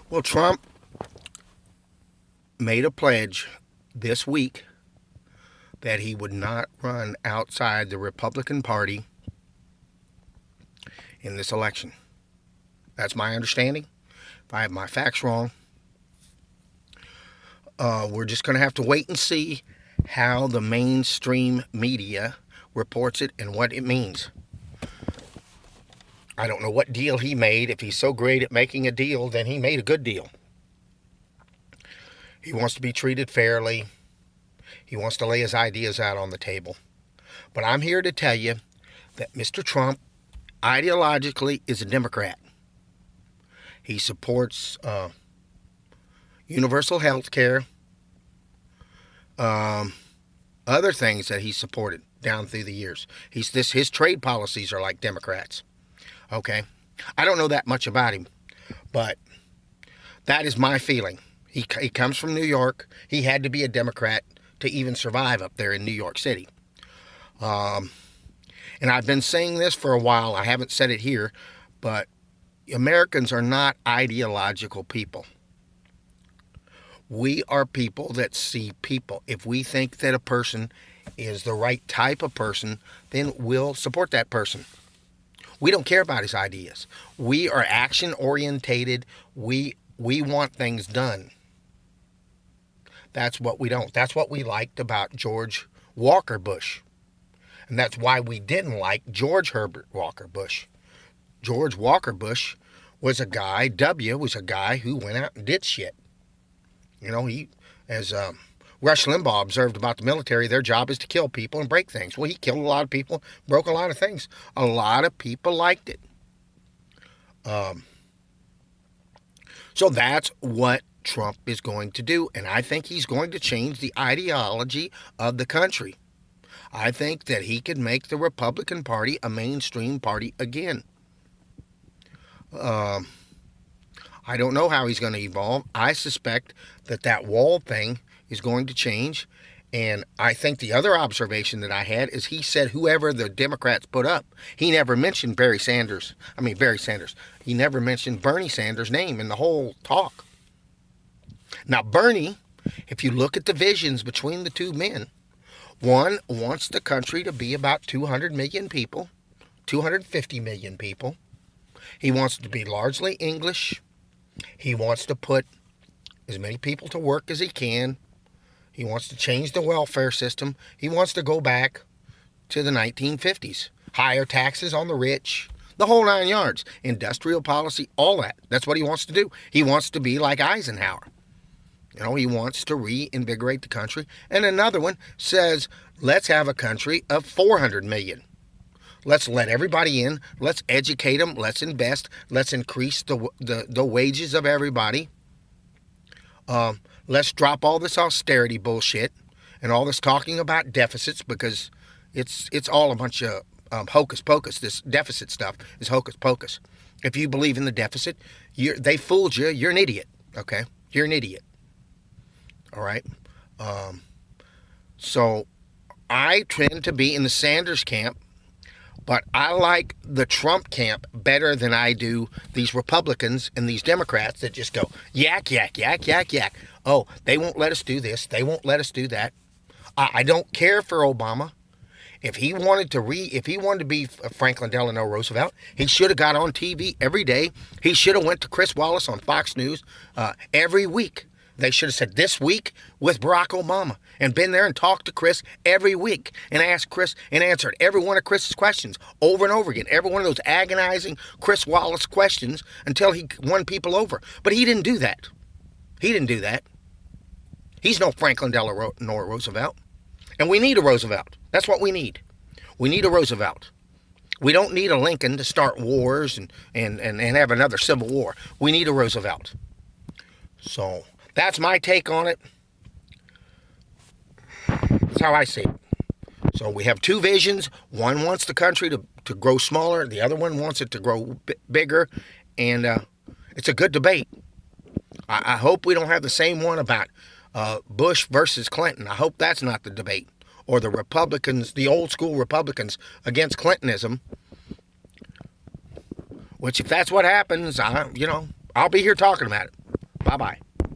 Well, Trump made a pledge this week that he would not run outside the Republican Party in this election. That's my understanding. If I have my facts wrong, we're just going to have to wait and see how the mainstream media reports it and what it means. I don't know what deal he made. If he's so great at making a deal, then he made a good deal. He wants to be treated fairly. He wants to lay his ideas out on the table. But I'm here to tell you that Mr. Trump ideologically is a Democrat. He supports universal health care, other things that he supported down through the years. His trade policies are like Democrats. Okay? I don't know that much about him, but that is my feeling. He comes from New York. He had to be a Democrat to even survive up there in New York City. And I've been saying this for a while. I haven't said it here, but Americans are not ideological people. We are people that see people. If we think that a person is the right type of person, then we'll support that person. We don't care about his ideas. We are action orientated. We want things done. That's what we don't. That's what we liked about George Walker Bush. And that's why we didn't like George Herbert Walker Bush. George Walker Bush was a guy, was a guy who went out and did shit. You know, as Rush Limbaugh observed about the military, their job is to kill people and break things. Well, he killed a lot of people, broke a lot of things. A lot of people liked it. So that's what Trump is going to do, and I think he's going to change the ideology of the country. I think that he could make the Republican Party a mainstream party again. I don't know how he's going to evolve. I suspect that wall thing is going to change, and I think the other observation that I had is he said whoever the Democrats put up. He never mentioned Barry Sanders. He never mentioned Bernie Sanders' name in the whole talk. Now, Bernie, if you look at the visions between the two men, one wants the country to be about 200 million people, 250 million people. He wants it to be largely English. He wants to put as many people to work as he can. He wants to change the welfare system. He wants to go back to the 1950s. Higher taxes on the rich, the whole 9 yards. Industrial policy, all that. That's what he wants to do. He wants to be like Eisenhower. You know, he wants to reinvigorate the country. And another one says, let's have a country of 400 million. Let's let everybody in. Let's educate them. Let's invest. Let's increase the wages of everybody. Let's drop all this austerity bullshit and all this talking about deficits, because it's all a bunch of hocus pocus. This deficit stuff is hocus pocus. If you believe in the deficit, they fooled you. You're an idiot. Okay? You're an idiot. All right? So I tend to be in the Sanders camp, but I like the Trump camp better than I do these Republicans and these Democrats that just go yak, yak, yak, yak, yak. Oh, they won't let us do this. They won't let us do that. I don't care for Obama. If he wanted to be Franklin Delano Roosevelt, he should have got on TV every day. He should have went to Chris Wallace on Fox News every week. They should have said this week with Barack Obama and been there and talked to Chris every week and asked Chris and answered every one of Chris's questions over and over again. Every one of those agonizing Chris Wallace questions until he won people over. But he didn't do that. He didn't do that. He's no Franklin Delano Roosevelt. And we need a Roosevelt. That's what we need. We need a Roosevelt. We don't need a Lincoln to start wars and have another civil war. We need a Roosevelt. So that's my take on it. That's how I see it. So we have two visions. One wants the country to grow smaller. The other one wants it to grow bigger. And it's a good debate. I hope we don't have the same one about Bush versus Clinton. I hope that's not the debate. Or the Republicans, the old school Republicans against Clintonism. Which if that's what happens, I'll be here talking about it. Bye bye.